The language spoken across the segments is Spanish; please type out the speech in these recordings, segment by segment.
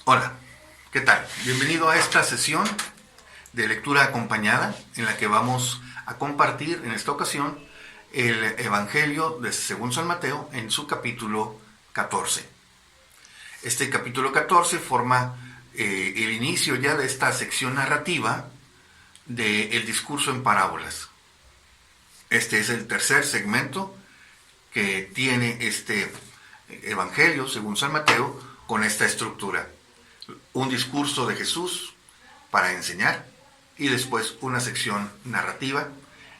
Hola, ¿qué tal? Bienvenido a esta sesión de lectura acompañada en la que vamos a compartir en esta ocasión el Evangelio de según San Mateo en su capítulo 14. Este capítulo 14 forma el inicio ya de esta sección narrativa del discurso en parábolas. Este es el tercer segmento que tiene este Evangelio según San Mateo con esta estructura. Un discurso de Jesús para enseñar y después una sección narrativa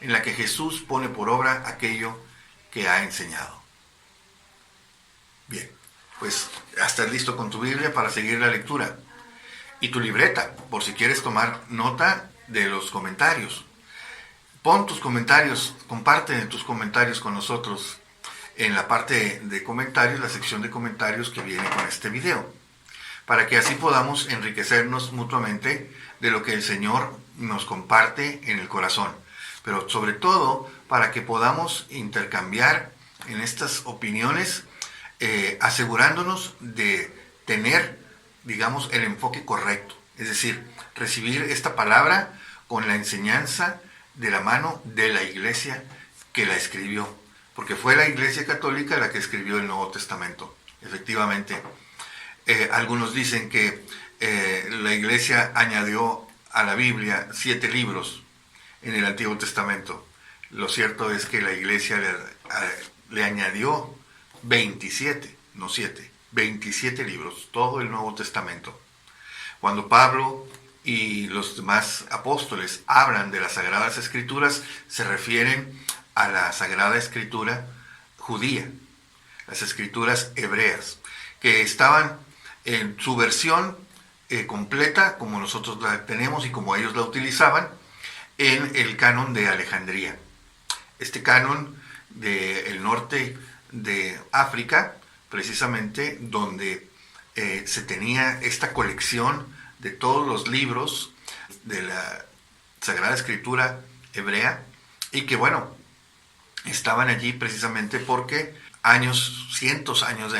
en la que Jesús pone por obra aquello que ha enseñado. Bien, pues ya estás listo con tu Biblia para seguir la lectura y tu libreta por si quieres tomar nota de los comentarios. Pon tus comentarios, comparte tus comentarios con nosotros en la parte de comentarios, la sección de comentarios que viene con este video, para que así podamos enriquecernos mutuamente de lo que el Señor nos comparte en el corazón, pero sobre todo para que podamos intercambiar en estas opiniones, asegurándonos de tener, digamos, el enfoque correcto, es decir, recibir esta palabra con la enseñanza de la mano de la iglesia que la escribió, porque fue la Iglesia Católica la que escribió el Nuevo Testamento, efectivamente. Algunos dicen que la Iglesia añadió a la Biblia 7 libros en el Antiguo Testamento. Lo cierto es que la Iglesia le añadió 27, no 7, 27 libros, todo el Nuevo Testamento. Cuando Pablo y los demás apóstoles hablan de las Sagradas Escrituras, se refieren a la Sagrada Escritura judía, las Escrituras hebreas, que estaban en su versión completa, como nosotros la tenemos y como ellos la utilizaban, en el canon de Alejandría. Este canon del norte de África, precisamente donde se tenía esta colección de todos los libros de la Sagrada Escritura hebrea, y que bueno, estaban allí precisamente porque cientos años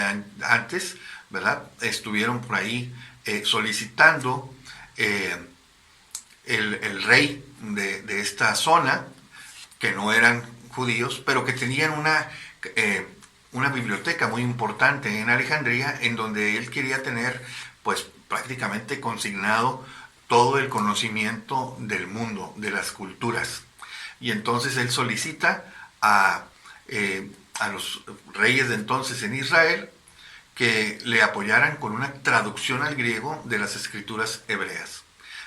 antes, ¿verdad?, estuvieron por ahí solicitando el rey de esta zona, que no eran judíos, pero que tenían una biblioteca muy importante en Alejandría, en donde él quería tener pues prácticamente consignado todo el conocimiento del mundo, de las culturas. Y entonces él solicita a los reyes de entonces en Israel que le apoyaran con una traducción al griego de las escrituras hebreas.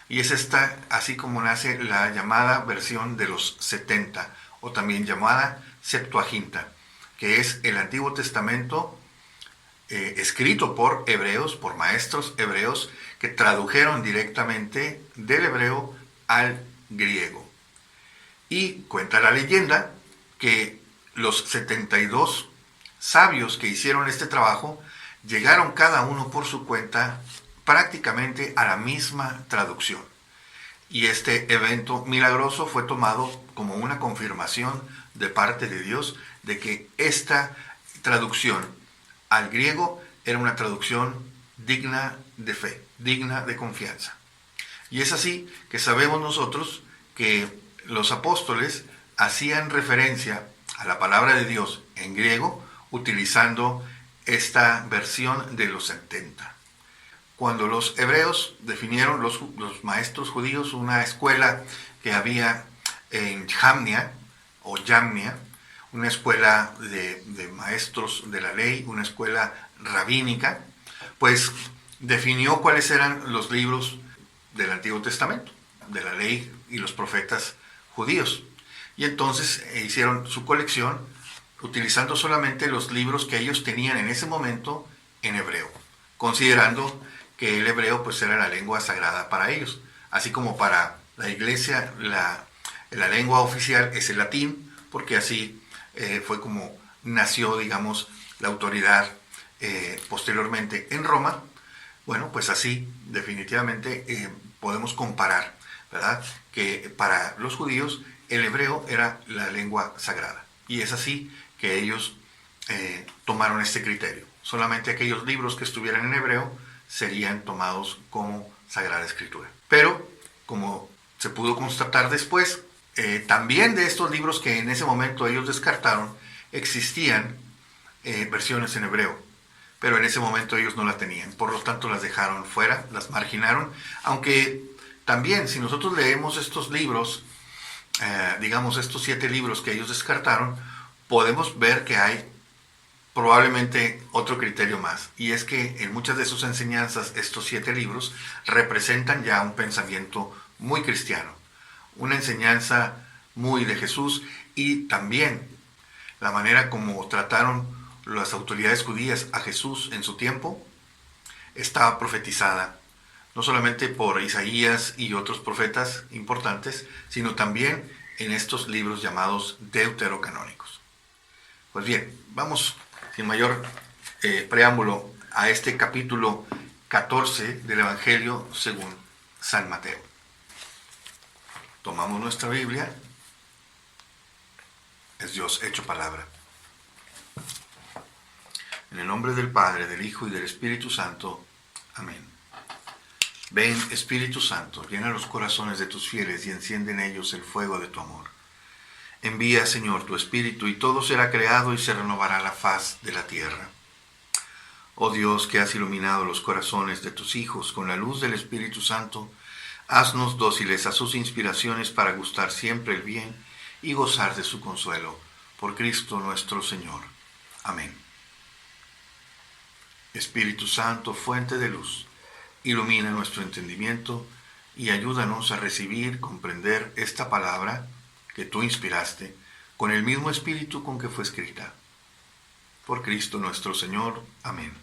Y es esta, así como nace la llamada versión de los 70, o también llamada Septuaginta, que es el Antiguo Testamento escrito por hebreos, por maestros hebreos, que tradujeron directamente del hebreo al griego. Y cuenta la leyenda que los 72 sabios que hicieron este trabajo llegaron cada uno por su cuenta prácticamente a la misma traducción. Y este evento milagroso fue tomado como una confirmación de parte de Dios de que esta traducción al griego era una traducción digna de fe, digna de confianza. Y es así que sabemos nosotros que los apóstoles hacían referencia a la palabra de Dios en griego utilizando esta versión de los 70. Cuando los hebreos definieron, los maestros judíos, una escuela que había en Jamnia o Yamnia, una escuela de maestros de la ley, una escuela rabínica, pues definió cuáles eran los libros del Antiguo Testamento, de la ley y los profetas judíos. Y entonces hicieron su colección utilizando solamente los libros que ellos tenían en ese momento en hebreo, considerando que el hebreo pues era la lengua sagrada para ellos. Así como para la iglesia la lengua oficial es el latín, porque así fue como nació, digamos, la autoridad posteriormente en Roma. Bueno, pues así definitivamente podemos comparar, ¿verdad?, que para los judíos el hebreo era la lengua sagrada. Y es así que ellos tomaron este criterio. Solamente aquellos libros que estuvieran en hebreo serían tomados como Sagrada Escritura. Pero, como se pudo constatar después, también de estos libros que en ese momento ellos descartaron, existían versiones en hebreo, pero en ese momento ellos no la tenían, por lo tanto las dejaron fuera, las marginaron, aunque también si nosotros leemos estos libros, digamos estos 7 libros que ellos descartaron, podemos ver que hay probablemente otro criterio más, y es que en muchas de sus enseñanzas estos 7 libros representan ya un pensamiento muy cristiano, una enseñanza muy de Jesús, y también la manera como trataron las autoridades judías a Jesús en su tiempo estaba profetizada, no solamente por Isaías y otros profetas importantes, sino también en estos libros llamados deuterocanónicos. Pues bien, vamos sin mayor preámbulo a este capítulo 14 del Evangelio según San Mateo. Tomamos nuestra Biblia, es Dios hecho palabra. En el nombre del Padre, del Hijo y del Espíritu Santo. Amén. Ven, Espíritu Santo, llena los corazones de tus fieles y enciende en ellos el fuego de tu amor. Envía, Señor, tu Espíritu, y todo será creado y se renovará la faz de la tierra. Oh Dios, que has iluminado los corazones de tus hijos con la luz del Espíritu Santo, haznos dóciles a sus inspiraciones para gustar siempre el bien y gozar de su consuelo. Por Cristo nuestro Señor. Amén. Espíritu Santo, fuente de luz, ilumina nuestro entendimiento y ayúdanos a recibir, comprender esta palabra que tú inspiraste con el mismo espíritu con que fue escrita. Por Cristo nuestro Señor. Amén.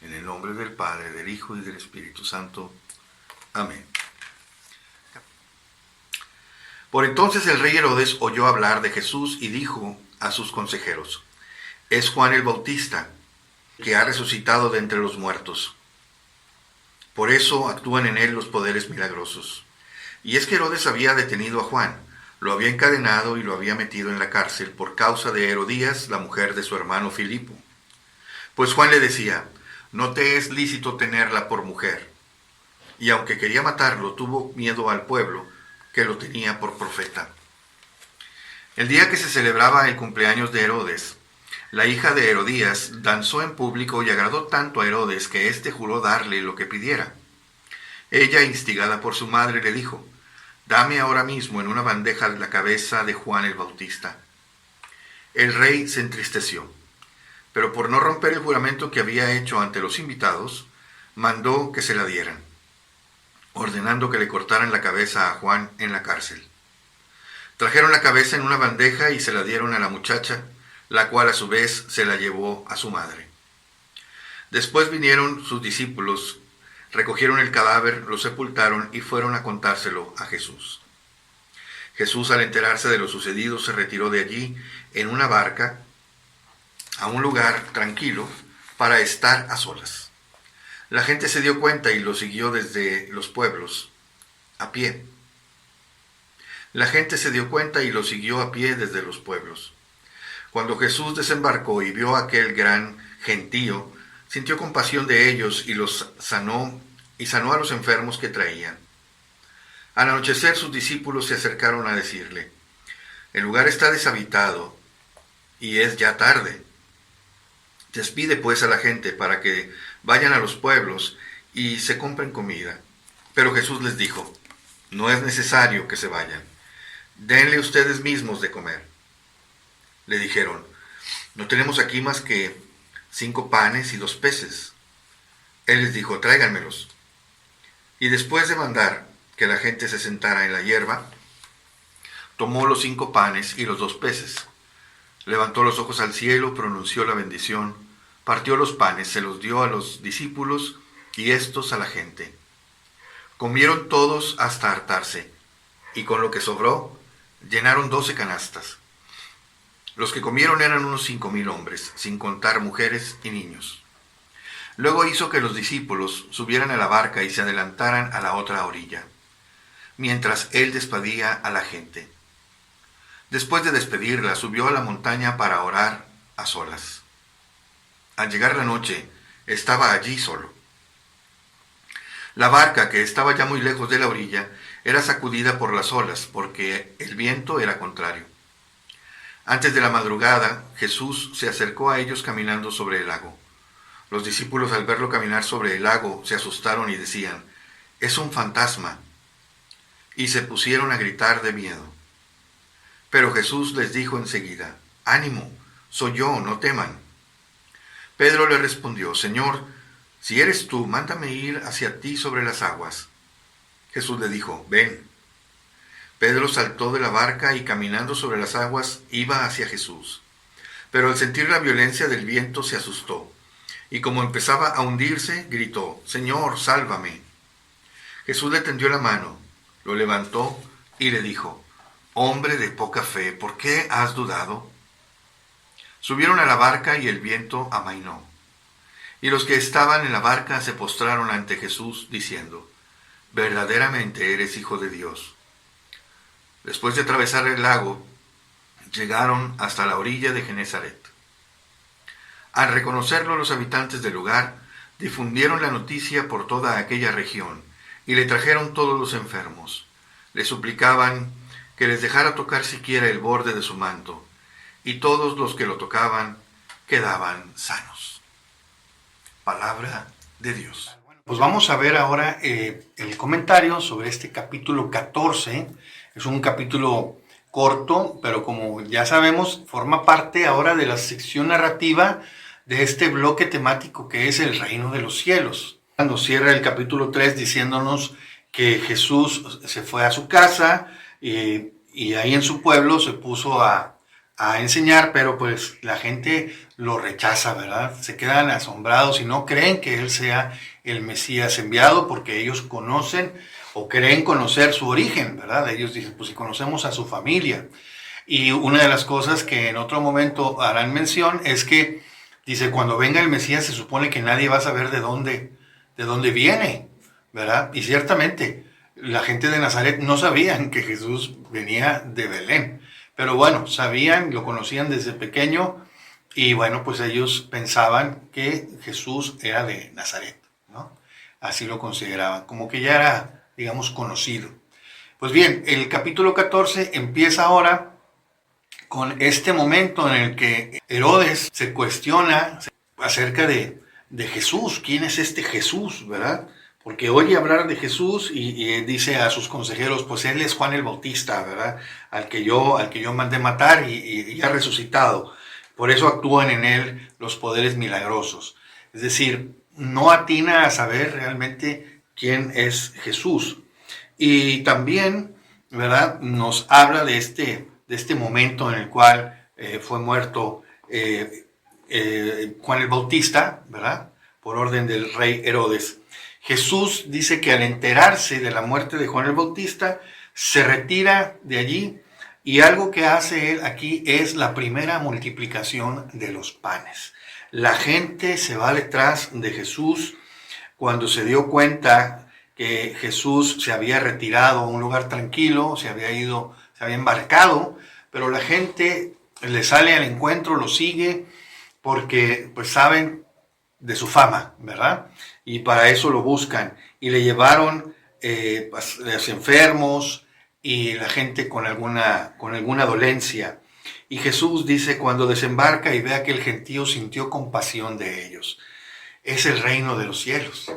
En el nombre del Padre, del Hijo y del Espíritu Santo. Amén. Por entonces el rey Herodes oyó hablar de Jesús y dijo a sus consejeros: es Juan el Bautista, que ha resucitado de entre los muertos. Por eso actúan en él los poderes milagrosos. Y es que Herodes había detenido a Juan, lo había encadenado y lo había metido en la cárcel por causa de Herodías, la mujer de su hermano Filipo. Pues Juan le decía: no te es lícito tenerla por mujer. Y aunque quería matarlo, tuvo miedo al pueblo, que lo tenía por profeta. El día que se celebraba el cumpleaños de Herodes, la hija de Herodías danzó en público y agradó tanto a Herodes que éste juró darle lo que pidiera. Ella, instigada por su madre, le dijo: dame ahora mismo en una bandeja la cabeza de Juan el Bautista. El rey se entristeció, pero por no romper el juramento que había hecho ante los invitados, mandó que se la dieran, ordenando que le cortaran la cabeza a Juan en la cárcel. Trajeron la cabeza en una bandeja y se la dieron a la muchacha, la cual a su vez se la llevó a su madre. Después vinieron sus discípulos, recogieron el cadáver, lo sepultaron y fueron a contárselo a Jesús. Jesús, al enterarse de lo sucedido, se retiró de allí en una barca a un lugar tranquilo para estar a solas. La gente se dio cuenta y lo siguió desde los pueblos, a pie. La gente se dio cuenta y lo siguió a pie desde los pueblos. Cuando Jesús desembarcó y vio aquel gran gentío, sintió compasión de ellos y los sanó a los enfermos que traían. Al anochecer sus discípulos se acercaron a decirle: el lugar está deshabitado y es ya tarde. Despide pues a la gente para que vayan a los pueblos y se compren comida. Pero Jesús les dijo: no es necesario que se vayan, denle ustedes mismos de comer. Le dijeron: no tenemos aquí más que 5 panes y 2 peces. Él les dijo: tráiganmelos. Y después de mandar que la gente se sentara en la hierba, tomó los 5 panes y los 2 peces. Levantó los ojos al cielo, pronunció la bendición, partió los panes, se los dio a los discípulos y éstos a la gente. Comieron todos hasta hartarse, y con lo que sobró, llenaron 12 canastas. Los que comieron eran unos 5,000 hombres, sin contar mujeres y niños. Luego hizo que los discípulos subieran a la barca y se adelantaran a la otra orilla, mientras él despedía a la gente. Después de despedirla, subió a la montaña para orar a solas. Al llegar la noche, estaba allí solo. La barca, que estaba ya muy lejos de la orilla, era sacudida por las olas, porque el viento era contrario. Antes de la madrugada, Jesús se acercó a ellos caminando sobre el lago. Los discípulos, al verlo caminar sobre el lago, se asustaron y decían: «Es un fantasma», y se pusieron a gritar de miedo. Pero Jesús les dijo enseguida: «Ánimo, soy yo, no teman». Pedro le respondió: «Señor, si eres tú, mándame ir hacia ti sobre las aguas». Jesús le dijo: «Ven». Pedro saltó de la barca y caminando sobre las aguas iba hacia Jesús. Pero al sentir la violencia del viento se asustó, y como empezaba a hundirse, gritó: «Señor, sálvame». Jesús le tendió la mano, lo levantó y le dijo: «Hombre de poca fe, ¿por qué has dudado?». Subieron a la barca y el viento amainó. Y los que estaban en la barca se postraron ante Jesús, diciendo: «Verdaderamente eres Hijo de Dios». Después de atravesar el lago, llegaron hasta la orilla de Genesaret. Al reconocerlo, los habitantes del lugar difundieron la noticia por toda aquella región y le trajeron todos los enfermos. Le suplicaban que les dejara tocar siquiera el borde de su manto, y todos los que lo tocaban quedaban sanos. Palabra de Dios. Pues vamos a ver ahora el comentario sobre este capítulo 14. Es un capítulo corto, pero como ya sabemos, forma parte ahora de la sección narrativa de este bloque temático que es el reino de los cielos. Cuando cierra el capítulo 3 diciéndonos que Jesús se fue a su casa y ahí en su pueblo se puso a enseñar, pero pues la gente lo rechaza, ¿verdad? Se quedan asombrados y no creen que él sea el Mesías enviado porque ellos conocen o creen conocer su origen, ¿verdad? Ellos dicen, pues si conocemos a su familia. Y una de las cosas que en otro momento harán mención es que, dice, cuando venga el Mesías se supone que nadie va a saber de dónde viene, ¿verdad? Y ciertamente, la gente de Nazaret no sabían que Jesús venía de Belén. Pero bueno, sabían, lo conocían desde pequeño y bueno, pues ellos pensaban que Jesús era de Nazaret, ¿no? Así lo consideraban, como que ya era, digamos, conocido. Pues bien, el capítulo 14 empieza ahora con este momento en el que Herodes se cuestiona acerca de Jesús. ¿Quién es este Jesús, verdad? Porque oye hablar de Jesús y dice a sus consejeros, pues él es Juan el Bautista, ¿verdad? Al que yo mandé matar y ha resucitado. Por eso actúan en él los poderes milagrosos. Es decir, no atina a saber realmente quién es Jesús. Y también, ¿verdad? Nos habla de este momento en el cual fue muerto Juan el Bautista, ¿verdad? Por orden del rey Herodes. Jesús dice que al enterarse de la muerte de Juan el Bautista, se retira de allí y algo que hace él aquí es la primera multiplicación de los panes. La gente se va detrás de Jesús cuando se dio cuenta que Jesús se había retirado a un lugar tranquilo, se había embarcado, pero la gente le sale al encuentro, lo sigue, porque pues saben de su fama, ¿verdad? Y para eso lo buscan. Y le llevaron los enfermos y la gente con alguna dolencia. Y Jesús dice, cuando desembarca y ve a aquel gentío, sintió compasión de ellos. Es el reino de los cielos,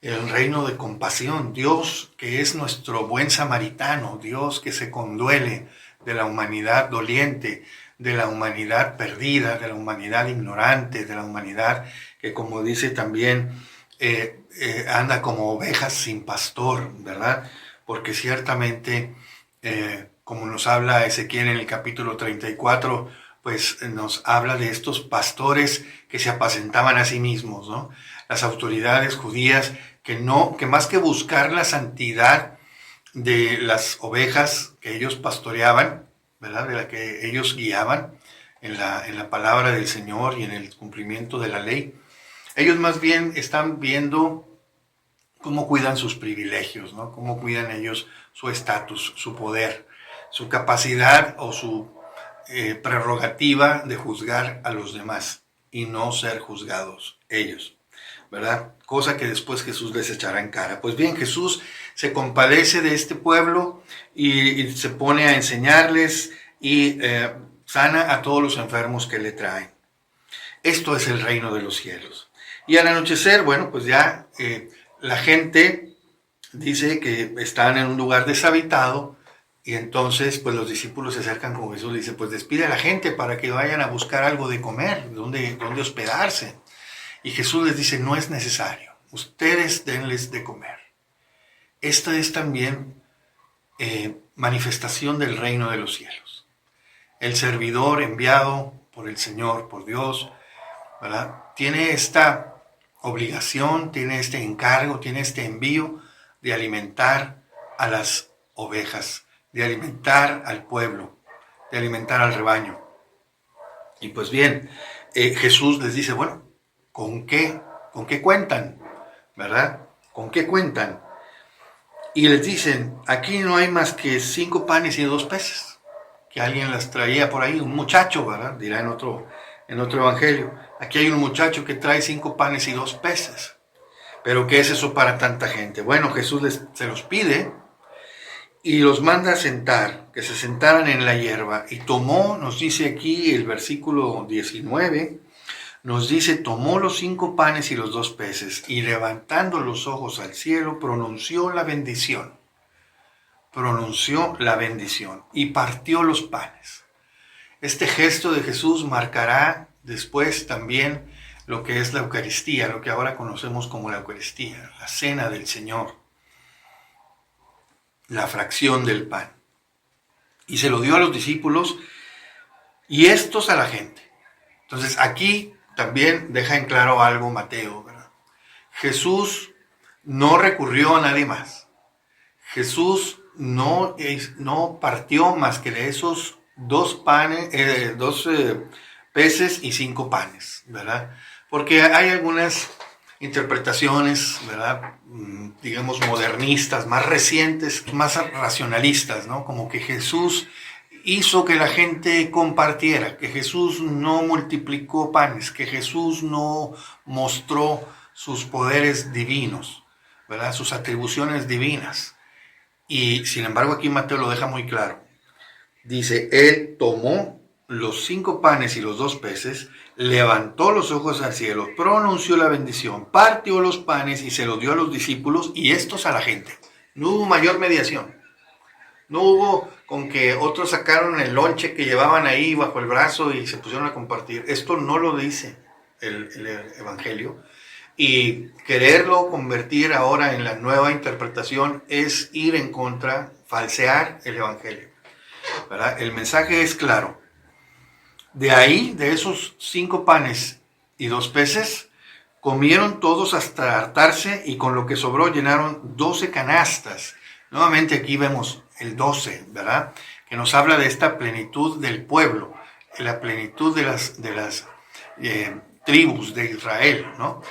el reino de compasión. Dios que es nuestro buen samaritano, Dios que se conduele de la humanidad doliente, de la humanidad perdida, de la humanidad ignorante, de la humanidad que, como dice también, anda como ovejas sin pastor, ¿verdad? Porque ciertamente, como nos habla Ezequiel en el capítulo 34, pues nos habla de estos pastores que se apacentaban a sí mismos, ¿no? Las autoridades judías que más que buscar la santidad de las ovejas que ellos pastoreaban, ¿verdad? De la que ellos guiaban en la palabra del Señor y en el cumplimiento de la ley, ellos más bien están viendo cómo cuidan sus privilegios, ¿no? Cómo cuidan ellos su estatus, su poder, su capacidad o su prerrogativa de juzgar a los demás y no ser juzgados ellos, ¿verdad? Cosa que después Jesús les echará en cara. Pues bien, Jesús se compadece de este pueblo y se pone a enseñarles y sana a todos los enfermos que le traen. Esto es el reino de los cielos. Y al anochecer, bueno, pues ya la gente dice que están en un lugar deshabitado y entonces pues los discípulos se acercan con Jesús y dicen, pues despide a la gente para que vayan a buscar algo de comer, donde hospedarse. Y Jesús les dice, no es necesario, ustedes denles de comer. Esta es también manifestación del reino de los cielos. El servidor enviado por el Señor, por Dios, ¿verdad? Tiene esta obligación, tiene este encargo, tiene este envío de alimentar a las ovejas, de alimentar al pueblo, de alimentar al rebaño. Y pues bien, Jesús les dice, bueno, ¿con qué cuentan? ¿Verdad? ¿Con qué cuentan? Y les dicen, aquí no hay más que 5 panes y 2 peces, que alguien las traía por ahí, un muchacho, ¿verdad? Dirá en otro evangelio. Aquí hay un muchacho que trae 5 panes y 2 peces. Pero ¿qué es eso para tanta gente? Bueno, Jesús se los pide y los manda a sentar, que se sentaran en la hierba. Y tomó, nos dice aquí el versículo 19, nos dice, tomó los 5 panes y los 2 peces y levantando los ojos al cielo, pronunció la bendición. Pronunció la bendición y partió los panes. Este gesto de Jesús marcará después también lo que es la Eucaristía, lo que ahora conocemos como la Eucaristía, la cena del Señor, la fracción del pan. Y se lo dio a los discípulos y estos a la gente. Entonces aquí también deja en claro algo Mateo, ¿verdad? Jesús no recurrió a nadie más. Jesús no partió más que de esos 2 peces y 5 panes, ¿verdad? Porque hay algunas interpretaciones, ¿verdad? Digamos modernistas, más recientes, más racionalistas, ¿no? Como que Jesús hizo que la gente compartiera, que Jesús no multiplicó panes, que Jesús no mostró sus poderes divinos, ¿verdad? Sus atribuciones divinas. Y sin embargo aquí Mateo lo deja muy claro. Dice, él tomó los 5 panes y los 2 peces, levantó los ojos al cielo, pronunció la bendición, partió los panes y se los dio a los discípulos y estos a la gente. No hubo mayor mediación. No hubo con que otros sacaron el lonche que llevaban ahí bajo el brazo y se pusieron a compartir. Esto no lo dice el Evangelio. Y quererlo convertir ahora en la nueva interpretación es ir en contra, falsear el Evangelio, ¿verdad? El mensaje es claro. De ahí, de esos 5 panes y 2 peces, comieron todos hasta hartarse y con lo que sobró llenaron 12 canastas. Nuevamente aquí vemos el 12, ¿verdad? Que nos habla de esta plenitud del pueblo, la plenitud de las tribus de Israel, ¿no?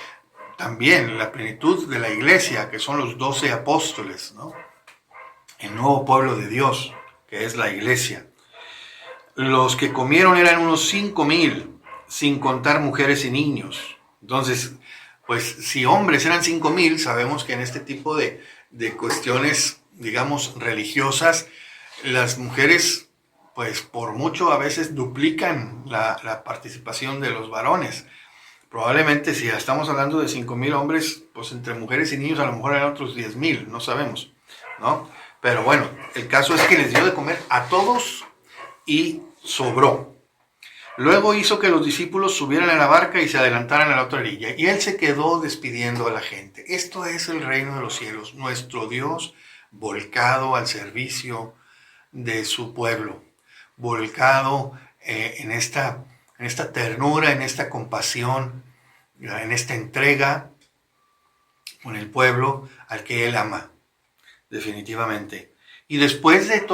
También la plenitud de la iglesia, que son los 12 apóstoles, ¿no? El nuevo pueblo de Dios, que es la iglesia. Los que comieron eran unos 5,000, sin contar mujeres y niños. Entonces, pues si hombres eran 5,000, sabemos que en este tipo de cuestiones, digamos, religiosas, las mujeres, pues por mucho a veces duplican la participación de los varones. Probablemente si estamos hablando de 5,000 hombres, pues entre mujeres y niños a lo mejor eran otros 10,000, no sabemos, ¿no? Pero bueno, el caso es que les dio de comer a todos y sobró. Luego hizo que los discípulos subieran a la barca y se adelantaran a la otra orilla. Y él se quedó despidiendo a la gente. Esto es el reino de los cielos, nuestro Dios volcado al servicio de su pueblo, volcado en esta ternura, en esta compasión, en esta entrega con el pueblo al que él ama, definitivamente. Y después de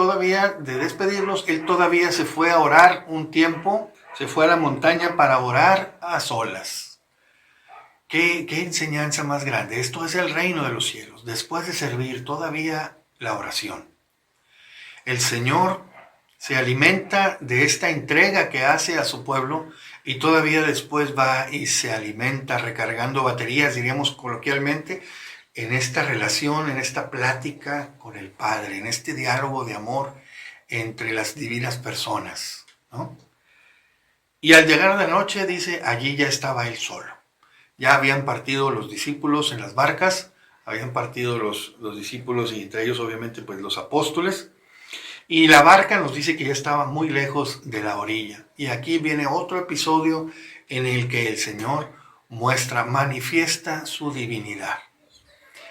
despedirlos, él todavía se fue a orar un tiempo, se fue a la montaña para orar a solas. ¿Qué enseñanza más grande? Esto es el reino de los cielos. Después de servir, todavía la oración. El Señor se alimenta de esta entrega que hace a su pueblo y todavía después va y se alimenta recargando baterías, diríamos coloquialmente, en esta relación, en esta plática con el Padre, en este diálogo de amor entre las divinas personas, ¿no? Y al llegar de noche, dice, allí ya estaba él solo. Ya habían partido los discípulos en las barcas, habían partido los discípulos y entre ellos obviamente pues los apóstoles. Y la barca nos dice que ya estaba muy lejos de la orilla. Y aquí viene otro episodio en el que el Señor manifiesta su divinidad.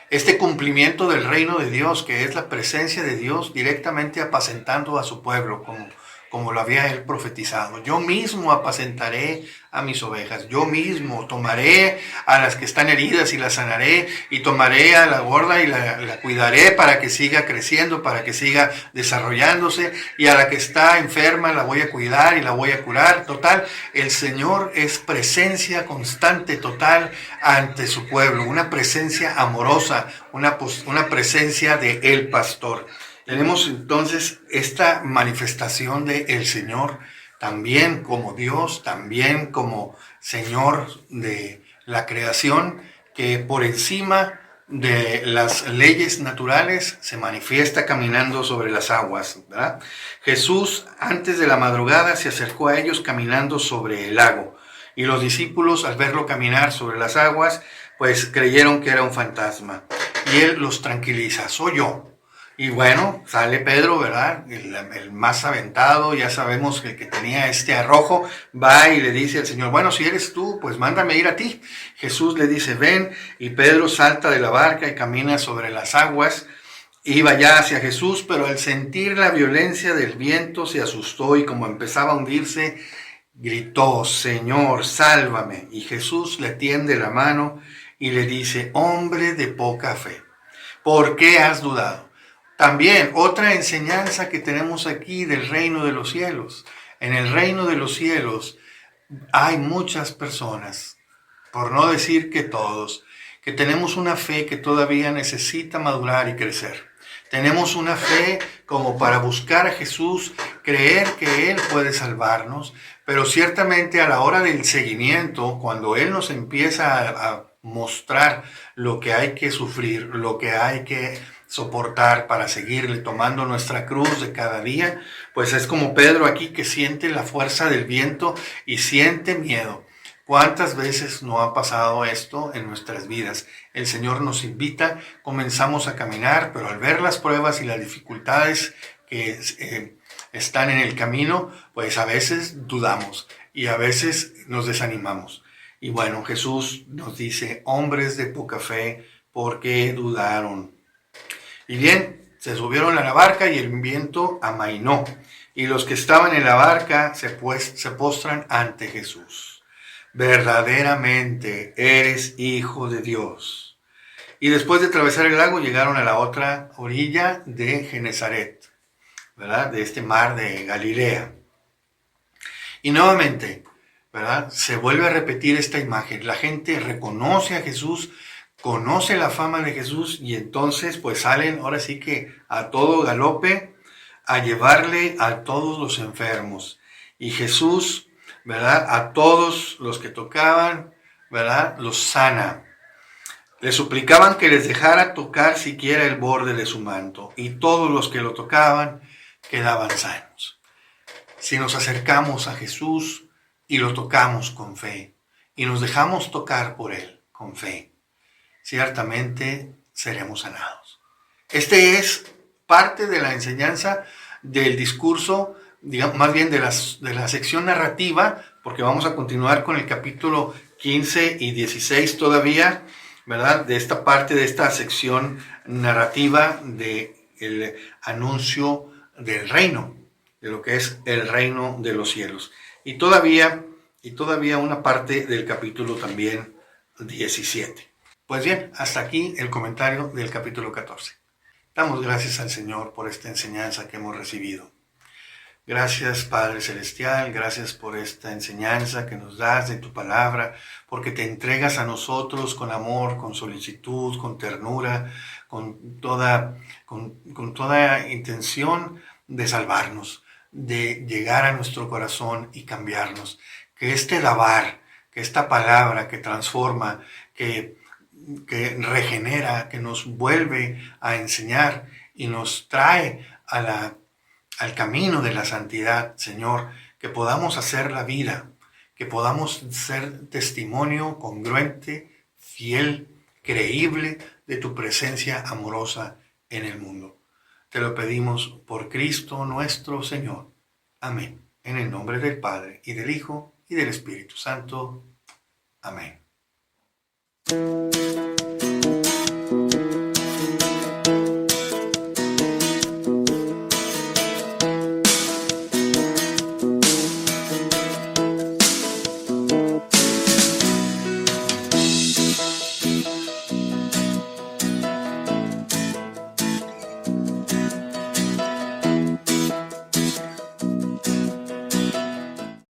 Este cumplimiento del reino de Dios, que es la presencia de Dios directamente apacentando a su pueblo, como lo había él profetizado. Yo mismo apacentaré a mis ovejas, yo mismo tomaré a las que están heridas y las sanaré, y tomaré a la gorda y la cuidaré para que siga creciendo, para que siga desarrollándose, y a la que está enferma la voy a cuidar y la voy a curar. Total, el Señor es presencia constante, total, ante su pueblo, una presencia amorosa, una presencia de el pastor. Tenemos entonces esta manifestación del Señor también como Dios, también como Señor de la creación, que por encima de las leyes naturales se manifiesta caminando sobre las aguas, ¿verdad? Jesús antes de la madrugada se acercó a ellos caminando sobre el lago, y los discípulos al verlo caminar sobre las aguas pues creyeron que era un fantasma, y él los tranquiliza: soy yo. Y bueno, sale Pedro, ¿verdad? El más aventado, ya sabemos que el que tenía este arrojo, va y le dice al Señor: bueno, si eres tú, pues mándame ir a ti. Jesús le dice: ven, y Pedro salta de la barca y camina sobre las aguas. Iba ya hacia Jesús, pero al sentir la violencia del viento se asustó y como empezaba a hundirse, gritó: Señor, sálvame. Y Jesús le tiende la mano y le dice: hombre de poca fe, ¿por qué has dudado? También otra enseñanza que tenemos aquí del reino de los cielos. En el reino de los cielos hay muchas personas, por no decir que todos, que tenemos una fe que todavía necesita madurar y crecer. Tenemos una fe como para buscar a Jesús, creer que Él puede salvarnos, pero ciertamente a la hora del seguimiento, cuando Él nos empieza a mostrar lo que hay que sufrir, lo que hay que soportar para seguirle tomando nuestra cruz de cada día, pues es como Pedro aquí, que siente la fuerza del viento y siente miedo. ¿Cuántas veces no ha pasado esto en nuestras vidas? El Señor nos invita, comenzamos a caminar, pero al ver las pruebas y las dificultades que están en el camino, pues a veces dudamos y a veces nos desanimamos. Y bueno, Jesús nos dice: hombres de poca fe, ¿por qué dudaron? Y bien, se subieron a la barca y el viento amainó, y los que estaban en la barca se postran ante Jesús. Verdaderamente eres Hijo de Dios. Y después de atravesar el lago llegaron a la otra orilla de Genezaret, ¿verdad? De este mar de Galilea. Y nuevamente, ¿verdad? Se vuelve a repetir esta imagen. La gente reconoce a Jesús, conoce la fama de Jesús, y entonces pues salen ahora sí que a todo galope a llevarle a todos los enfermos. Y Jesús, ¿verdad?, a todos los que tocaban, ¿verdad?, los sana. Le suplicaban que les dejara tocar siquiera el borde de su manto, y todos los que lo tocaban quedaban sanos. Si nos acercamos a Jesús y lo tocamos con fe, y nos dejamos tocar por Él con fe, ciertamente seremos sanados. Este es parte de la enseñanza del discurso, digamos, más bien de la sección narrativa, porque vamos a continuar con el capítulo 15 y 16 todavía, ¿verdad? De esta parte, de esta sección narrativa del anuncio del reino, de lo que es el reino de los cielos. Y todavía una parte del capítulo también 17. Pues bien, hasta aquí el comentario del capítulo 14. Damos gracias al Señor por esta enseñanza que hemos recibido. Gracias, Padre Celestial, gracias por esta enseñanza que nos das de tu palabra, porque te entregas a nosotros con amor, con solicitud, con ternura, con toda intención de salvarnos. de llegar a nuestro corazón y cambiarnos. Que este dabar, que esta palabra que transforma, que regenera, que nos vuelve a enseñar y nos trae al camino de la santidad, Señor, que podamos hacer la vida, que podamos ser testimonio congruente, fiel, creíble de tu presencia amorosa en el mundo. Te lo pedimos por Cristo nuestro Señor. Amén. En el nombre del Padre, y del Hijo, y del Espíritu Santo. Amén.